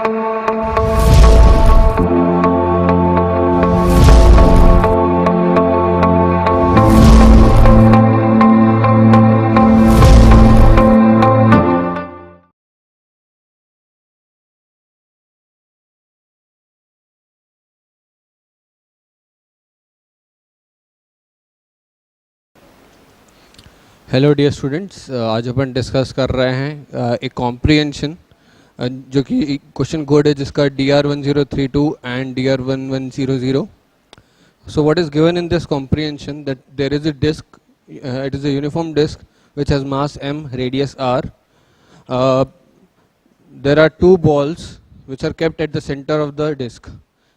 Hello dear students, आज अपन discuss कर रहे हैं एक कॉम्प्रिहेंशन जो कि क्वेश्चन कोड है जिसका DR1032 and DR1100. So what is given in this comprehension that there is a disk, it is a uniform disk which has mass m, radius r. There are two balls which are kept at the center of the disk.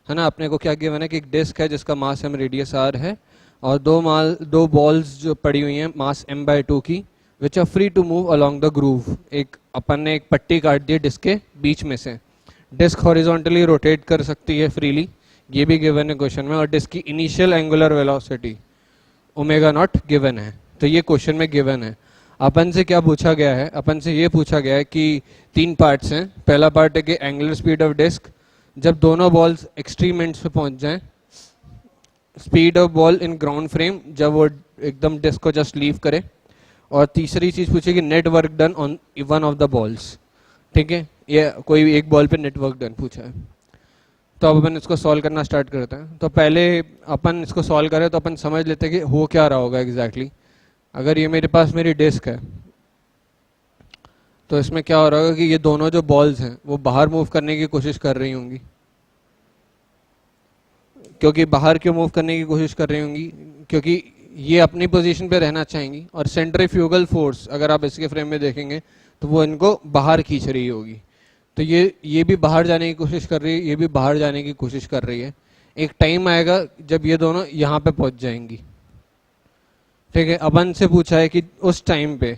है ना, अपने को क्या given है कि एक disc है जिसका मास m, रेडियस r है और दो बॉल्स जो पड़ी हुई हैं मास m/2 की, which are free to move along the groove. एक अपन ने एक पट्टी काट दी डिस्क के बीच में से. डिस्क हॉरिजॉन्टली रोटेट कर सकती है फ्रीली, ये भी गिवन है क्वेश्चन में. और डिस्क की initial angular velocity omega naught given है. तो ये क्वेश्चन में गिवन है. अपन से क्या पूछा गया है? अपन से ये पूछा गया है कि तीन पार्ट्स हैं. पहला पार्ट है कि एंगुलर स्पीड ऑफ डिस्क जब दोनों बॉल्स एक्सट्रीम एंड्स पे पहुंच जाएं. Speed of ball in ground frame जब वो एकदम डिस्क को जस्ट लीव करे. और तीसरी चीज पूछेगी net work done on one of the balls. ठीक है, ये कोई एक बॉल पे नेट वर्क डन पूछा है. तो अब अपन इसको सॉल्व करना स्टार्ट करते हैं. तो पहले अपन इसको सॉल्व करें तो अपन समझ लेते हैं कि हो क्या रहा होगा एग्जैक्टली. अगर ये मेरे पास मेरी डिस्क है तो इसमें क्या हो रहा होगा कि ये दोनों जो बॉल्स हैं वो बाहर मूव करने की कोशिश कर रही होंगी. क्योंकि बाहर क्यों मूव करने की कोशिश कर रही होंगी? क्योंकि ये अपनी पोजीशन पे रहना चाहेंगी और सेंट्रीफ्यूगल फोर्स अगर आप इसके फ्रेम में देखेंगे तो वो इनको बाहर खींच रही होगी. तो ये भी बाहर जाने की कोशिश कर रही है, ये भी बाहर जाने की कोशिश कर रही है. एक टाइम आएगा जब ये दोनों यहाँ पे पहुंच जाएंगी. ठीक है, अपन से पूछा है कि उस टाइम पे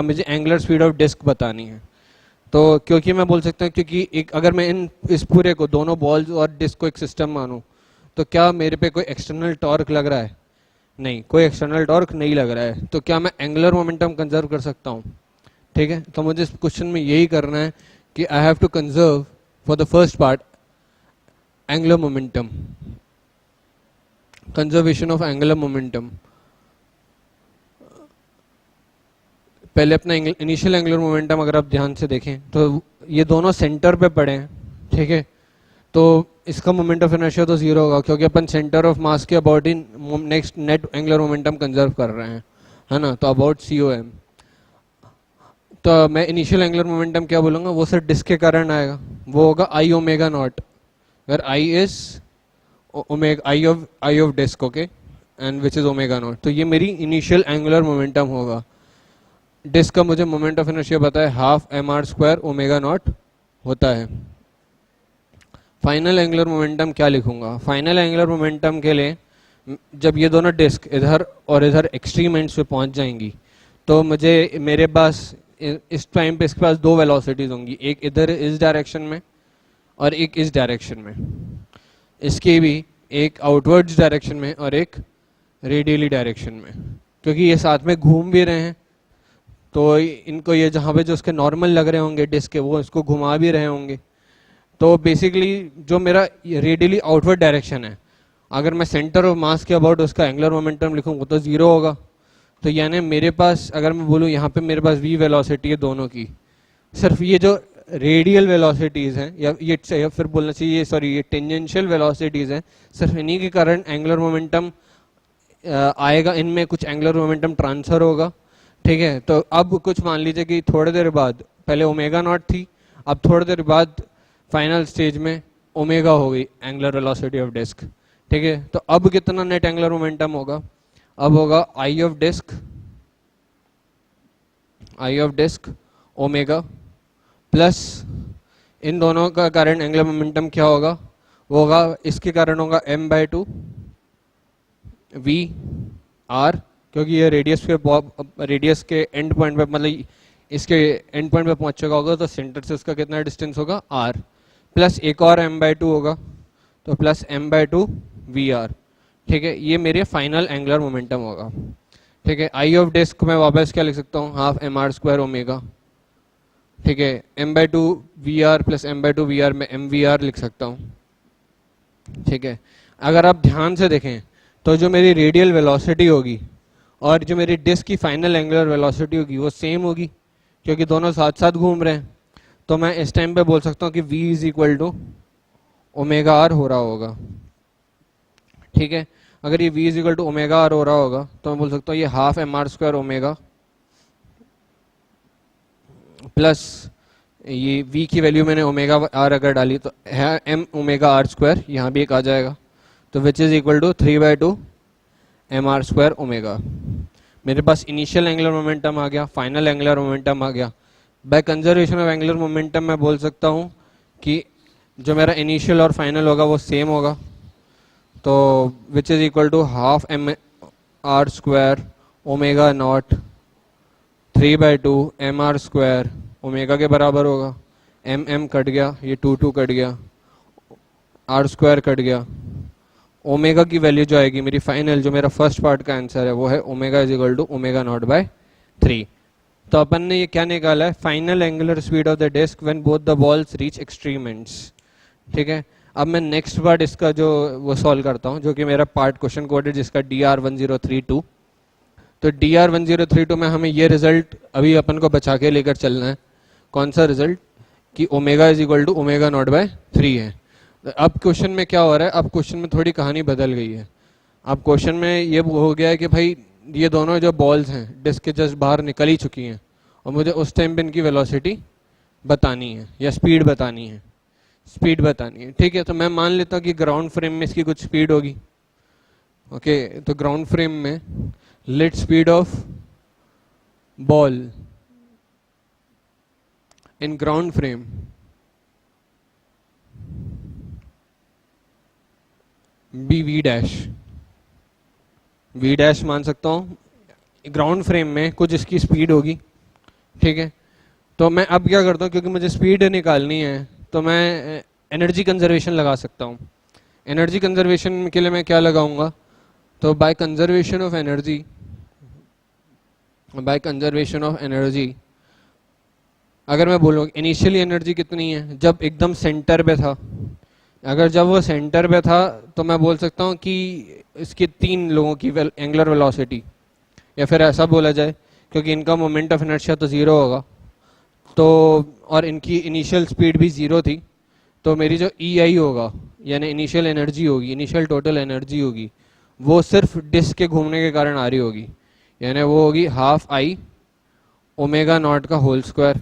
मुझे एंगुलर स्पीड ऑफ डिस्क बतानी है. तो क्योंकि मैं बोल सकता हूँ क्योंकि एक अगर मैं इस पूरे को दोनों बॉल्स और डिस्क को एक सिस्टम मानूं तो क्या मेरे पे कोई एक्सटर्नल टॉर्क लग रहा है? नहीं, कोई एक्सटर्नल टॉर्क नहीं लग रहा है. तो क्या मैं एंगुलर मोमेंटम कंजर्व कर सकता हूँ? ठीक है, तो मुझे इस क्वेश्चन में यही करना है कि I have to conserve for the first part angular momentum, conservation of angular momentum. पहले अपना इनिशियल एंगुलर मोमेंटम अगर आप ध्यान से देखें तो ये दोनों सेंटर पे पड़े हैं. ठीक है, तो इसका मोमेंट ऑफ इनर्शिया तो जीरो होगा क्योंकि अपन सेंटर ऑफ मास के about he next net angular momentum conserve कर रहे हैं, है ना. तो अबाउट COM. तो मैं इनिशियल एंगुलर मोमेंटम क्या बोलूँगा? वो सर डिस्क के कारण आएगा, वो होगा I omega nought, where I is I of disc, okay, and which is omega nought. तो ये मेरी इनिशियल एंगुलर मोमेंटम होगा. डिस्क का मुझे मोमेंट ऑफ इनर्शिया पता है, हाफ mr² ओमेगा नॉट होता है. फाइनल एंगुलर मोमेंटम क्या लिखूंगा? फाइनल एंगुलर मोमेंटम के लिए जब ये दोनों डिस्क इधर और इधर एक्सट्रीम एंड्स पे पहुंच जाएंगी तो मेरे पास इस टाइम पे इसके पास दो वेलोसिटीज होंगी, एक इधर इस डायरेक्शन में और एक इस डायरेक्शन में. इसकी भी एक आउटवर्ड्स डायरेक्शन में और एक रेडियली डायरेक्शन में. क्योंकि ये साथ में घूम भी रहे हैं तो इनको ये जहाँ पे जो उसके नॉर्मल लग रहे होंगे डिस्क के वो इसको घुमा भी रहे होंगे. तो बेसिकली जो मेरा रेडियली आउटवर्ड डायरेक्शन है, अगर मैं सेंटर ऑफ मास के अबाउट उसका एंगुलर मोमेंटम लिखूँ तो जीरो होगा. तो यानी मेरे पास अगर मैं बोलूँ यहाँ पे मेरे पास v वेलोसिटी है दोनों की, सिर्फ ये जो रेडियल वेलोसिटीज़ हैं या फिर बोलना चाहिए सॉरी ये टेंजेंशियल वेलोसिटीज़ हैं, सिर्फ इन्हीं के कारण एंगुलर मोमेंटम आएगा. इनमें कुछ एंगुलर मोमेंटम ट्रांसफर होगा. ठीक है, तो अब कुछ मान लीजिए कि थोड़ी देर बाद पहले ओमेगा नॉट थी, अब थोड़ी देर बाद फाइनल स्टेज में ओमेगा हो गई एंगुलर वेलोसिटी ऑफ डिस्क. ठीक है, तो अब कितना नेट एंगुलर मोमेंटम होगा? अब होगा I of disc omega plus इन दोनों का कारण एंगुलर मोमेंटम क्या होगा? वो होगा इसके कारण होगा m/2 VR, क्योंकि ये रेडियस के एंड पॉइंट पे मतलब इसके एंड पॉइंट पे पहुंच चुका होगा तो सेंटर से इसका कितना डिस्टेंस होगा? R, प्लस एक और m/2 होगा तो प्लस m/2 VR. ठीक है, ये मेरे फाइनल एंगुलर मोमेंटम होगा. ठीक है, I ऑफ डिस्क में वापस क्या लिख सकता हूँ? हाफ mr² ओमेगा ठीक है, m by two v r plus m by two v r में एम वी आर लिख सकता हूँ। ठीक है, अगर आप ध्यान से देखें तो जो मेरी रेडियल वेलोसिटी होगी और जो मेरी डिस्क की फाइनल एंगुलर वेलोसिटी होगी वो सेम होगी, क्योंकि दोनों साथ साथ घूम रहे हैं। तो मैं इस टाइम पे बोल सकता हूँ कि v is equal to omega r हो रहा होगा। ठीक है, अगर ये v is equal to omega r हो रहा होगा तो मैं बोल सकता हूँ ये half M R square omega plus ये v की वैल्यू मैंने ओमेगा आर अगर डाली तो है m ओमेगा आर स्क्वायर, यहाँ भी एक आ जाएगा, तो which is equal to 3/2 m are square omega. मेरे पास इनिशियल एंगुलर मोमेंटम आ गया, फाइनल एंगुलर मोमेंटम आ गया। By conservation of angular momentum मैं बोल सकता हूँ कि जो मेरा इनिशियल और फाइनल होगा वो सेम होगा, तो which is equal to half M R square omega nought 3/2 m are square omega के बराबर होगा। एम एम कट गया, ये 2 कट गया, आर स्क्वायर कट गया। ओमेगा की वैल्यू जो आएगी मेरी फाइनल, जो मेरा फर्स्ट पार्ट का आंसर है वो है omega is equal to omega not by 3। तो अपन ने ये क्या निकाला है, final angular speed of the disc when both the balls reach extreme ends. ठीक है, अब मैं नेक्स्ट पार्ट इसका जो वो सॉल्व करता हूँ, जो कि मेरा पार्ट क्वेश्चन कोड है जिसका DR1032। तो DR1032 में हमें ये रिजल्ट अभी अपन को बचा के लेकर चलना है। कौन सा रिजल्ट, कि omega is equal to omega not by 3 है। अब क्वेश्चन में क्या हो रहा है, अब क्वेश्चन में थोड़ी कहानी बदल गई है। अब क्वेश्चन में ये हो गया है कि भाई ये दोनों जो बॉल्स हैं डिस्क के जस्ट बाहर निकल ही चुकी हैं और मुझे उस टाइम पे इनकी वेलोसिटी बतानी है या स्पीड बतानी है, स्पीड बतानी है। ठीक है, तो मैं मान लेता हूँ कि ग्राउंड फ्रेम में इसकी कुछ स्पीड होगी। ओके, तो ग्राउंड फ्रेम में let speed of ball in ground frame be v dash मान सकता हूँ। ग्राउंड फ्रेम में कुछ इसकी स्पीड होगी। ठीक है, तो मैं अब क्या करता हूँ, क्योंकि मुझे स्पीड निकालनी है तो मैं एनर्जी कंजर्वेशन लगा सकता हूँ। एनर्जी कंजर्वेशन के लिए मैं क्या लगाऊंगा, तो बाय कंजर्वेशन ऑफ एनर्जी अगर मैं बोलूँ इनिशियली एनर्जी कितनी है, जब एकदम सेंटर पे था, अगर जब वो सेंटर पे था तो मैं बोल सकता हूँ कि इसके 3 लोगों की एंगुलर वेलोसिटी, या फिर ऐसा बोला जाए क्योंकि इनका मोमेंट ऑफ इनर्शिया तो 0 होगा, तो और इनकी इनिशियल स्पीड भी 0 थी, तो मेरी जो EI होगा यानी इनिशियल एनर्जी होगी, इनिशियल टोटल एनर्जी होगी, वो सिर्फ डिस्क के घूमने के कारण आ रही होगी, यानी वो होगी हाफ आई ओमेगा नॉट का होल स्क्वायर।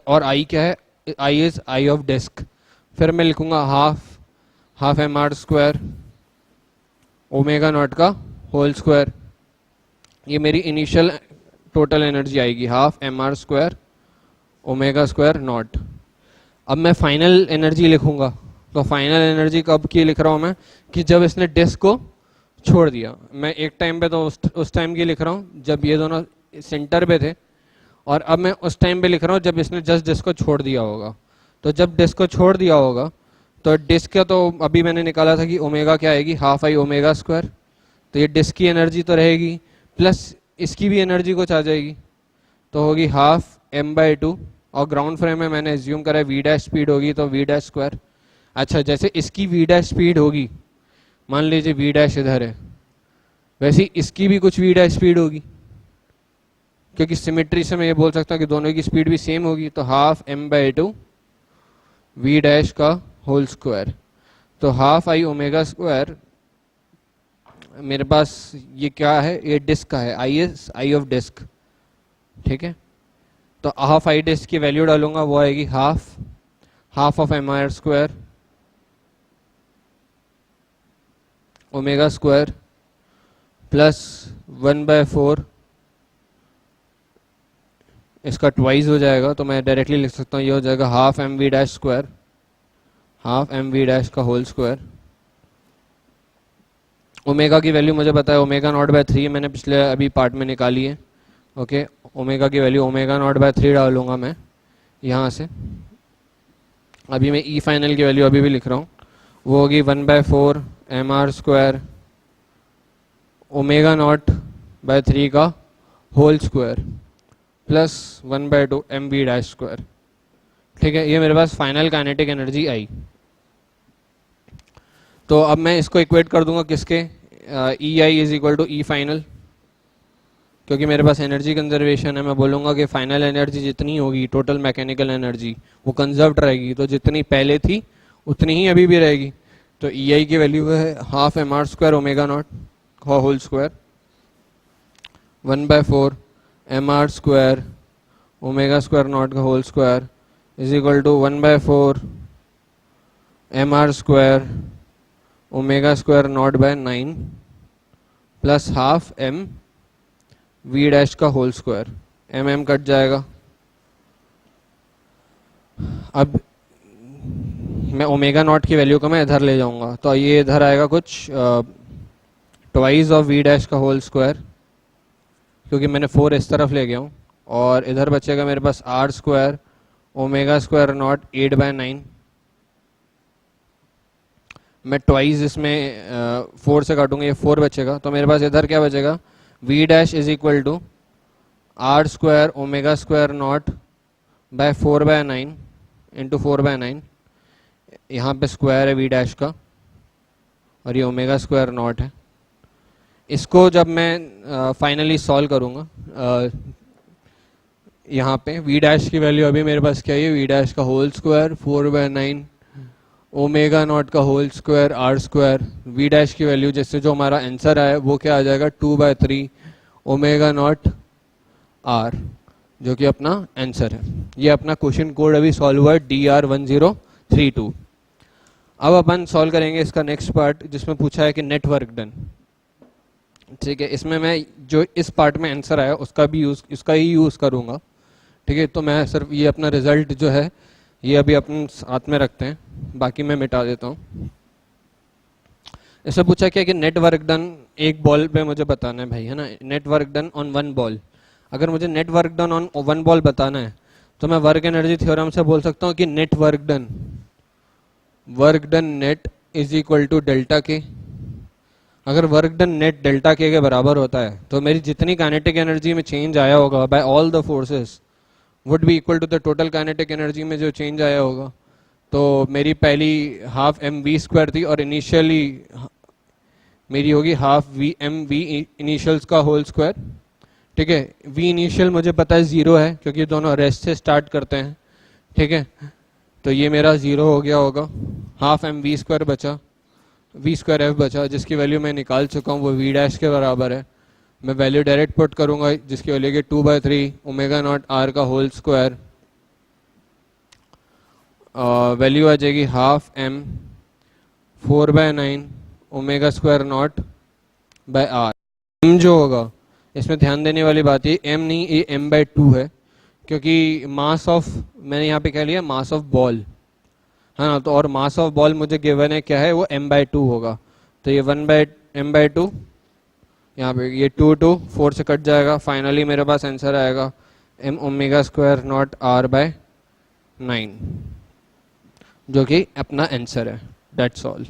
और आई क्या है, I is I of disc. फिर मैं लिखूंगा half M R square omega nought का होल स्क्वायर। ये मेरी इनिशियल टोटल एनर्जी आएगी, half M R square omega square nought. अब मैं फाइनल एनर्जी लिखूंगा, तो फाइनल एनर्जी कब की लिख रहा हूँ मैं, कि जब इसने डिस्क को छोड़ दिया। मैं एक टाइम पे तो उस टाइम की लिख रहा हूँ जब ये दोनों सेंटर पे थे, और अब मैं उस टाइम पे लिख रहा हूँ जब इसने जस्ट डिस्क को छोड़ दिया होगा। तो जब डिस्क को छोड़ दिया होगा तो डिस्क का तो अभी मैंने निकाला था कि ओमेगा क्या आएगी, हाफ आई ओमेगा स्क्वायर। तो ये डिस्क की एनर्जी तो रहेगी, प्लस इसकी भी एनर्जी कुछ आ जाएगी, तो होगी हाफ m/2। और ग्राउंड फ्रेम में मैंने एज्यूम करा v डैश स्पीड होगी तो v डैश स्क्वायर। अच्छा, जैसे इसकी v डैश स्पीड होगी, मान लीजिए v डैश इधर है, वैसे ही इसकी भी कुछ v डैश स्पीड होगी, क्योंकि सिमेट्री से मैं ये बोल सकता हूँ कि दोनों की स्पीड भी सेम होगी। तो हाफ m/2 v डैश का होल स्क्वायर, तो हाफ आई ओमेगा स्क्वायर। मेरे पास ये क्या है, ये डिस्क का है, आई ऑफ डिस्क। ठीक है, तो हाफ आई डिस्क की वैल्यू डालूंगा, वो आएगी half of m are square omega square plus 1/4, इसका ट्वाइस हो जाएगा, तो मैं डायरेक्टली लिख सकता हूँ, ये हो जाएगा half M we dash square, half M we dash का होल स्क्वायर। ओमेगा की वैल्यू मुझे पता है, ओमेगा नॉट बाय 3 मैंने पिछले अभी पार्ट में निकाली है। ओके, ओमेगा की वैल्यू ओमेगा नॉट बाय 3 डालूंगा मैं यहाँ से। अभी मैं ई फाइनल की वैल्यू अभी भी लिख रहा हूँ, वो होगी 1/4 M are square omega not by 3 का whole square plus 1/2 M we dash square. ठीक है, ये मेरे पास फाइनल काइनेटिक एनर्जी आई। तो अब मैं इसको इक्वेट कर दूंगा किसके, E I is equal to E final, क्योंकि मेरे पास एनर्जी कंजर्वेशन है। मैं बोलूँगा कि फाइनल एनर्जी जितनी होगी टोटल मैकेनिकल एनर्जी वो कंजर्व्ड रहेगी, तो जितनी पहले थी उतनी ही अभी भी रहेगी। तो ई आई की वैल्यू है half M R square omega not whole square 1/4 M are square omega square not का whole square is equal to 1/4 M are square omega square not by 9 plus half M we dash का whole square. M M cut जाएगा। अब मैं omega naught की value को मैं इधर ले जाऊंगा, तो ये इधर आएगा कुछ ट्वाइस ऑफ वी डैश का होल स्क्वायर, क्योंकि मैंने 4 इस तरफ ले गया हूँ, और इधर बचेगा मेरे पास R square omega square not 8/9। मैं ट्वाइस इसमें 4 से काटूंगा, ये 4 बचेगा, तो मेरे पास इधर क्या बचेगा, v dash is equal to r square omega square not by 4/9 into 4/9। यहाँ पे स्क्वायर है वी डैश का और ये ओमेगा स्क्वायर नॉट है। इसको जब मैं फाइनली सॉल्व करूँगा, यहाँ पे वी डैश की वैल्यू अभी मेरे पास क्या है, वी डैश का होल स्क्वायर 4/9 ओमेगा नॉट का whole square r square. V dash की वैल्यू जिससे जो हमारा आंसर आया वो क्या आ जाएगा, 2/3 ओमेगा नॉट आर, जो कि अपना आंसर है। ये अपना क्वेश्चन कोड अभी सॉल्व हुआ है DR1032। अब अपन सॉल्व करेंगे इसका नेक्स्ट पार्ट, जिसमें पूछा है कि नेट वर्क डन। ठीक है, इसमें मैं जो इस पार्ट में आंसर आया उसका ही यूज़ करूँगा। ठीक है, तो मैं सिर्फ ये अपना रिजल्ट जो है ये अभी अपन साथ में रखते हैं, बाकी मैं मिटा देता हूँ। इसमें पूछा क्या कि नेट वर्क डन एक बॉल पे मुझे बताना है भाई, है ना, net work done on 1 ball. अगर मुझे net work done on 1 ball बताना है तो मैं वर्क एनर्जी थ्योरम से बोल सकता हूँ कि net work done net is equal to delta K. अगर वर्क डन नेट डेल्टा के बराबर होता है तो मेरी जितनी काइनेटिक एनर्जी में चेंज आया होगा by all the forces would be equal to the total kinetic energy में जो चेंज आया होगा। तो मेरी पहली हाफ एम वी स्क्वायर थी और इनिशियली मेरी होगी half v m v initials का होल स्क्वायर। ठीक है, वी इनिशियल मुझे पता है 0 है क्योंकि दोनों रेस्ट से स्टार्ट करते हैं। ठीक है, तो ये मेरा 0 हो गया होगा। हाफ एम वी स्क्वायर बचा, वी स्क्वायर एफ बचा, जिसकी वैल्यू मैं निकाल चुका हूँ, वो वी डैश के बराबर है। मैं वैल्यू डायरेक्ट पुट करूँगा, जिसकी वैल्यू की 2/3 ओमेगा नॉट आर का होल स्क्वायर। वैल्यू आ जाएगी half m 4/9 omega square not by r. M जो होगा, इसमें ध्यान देने वाली बात है एम नहीं, ये m/2 है, क्योंकि मास ऑफ मैंने यहाँ पे कह लिया मास ऑफ बॉल, है ना, तो और मास ऑफ बॉल मुझे गिवन है क्या है, वो m/2 होगा। तो ये 1/m/2, यहाँ पे ये 2 4 से कट जाएगा। फाइनली मेरे पास आंसर आएगा m omega square not r/9, जो कि अपना आंसर है। That's all.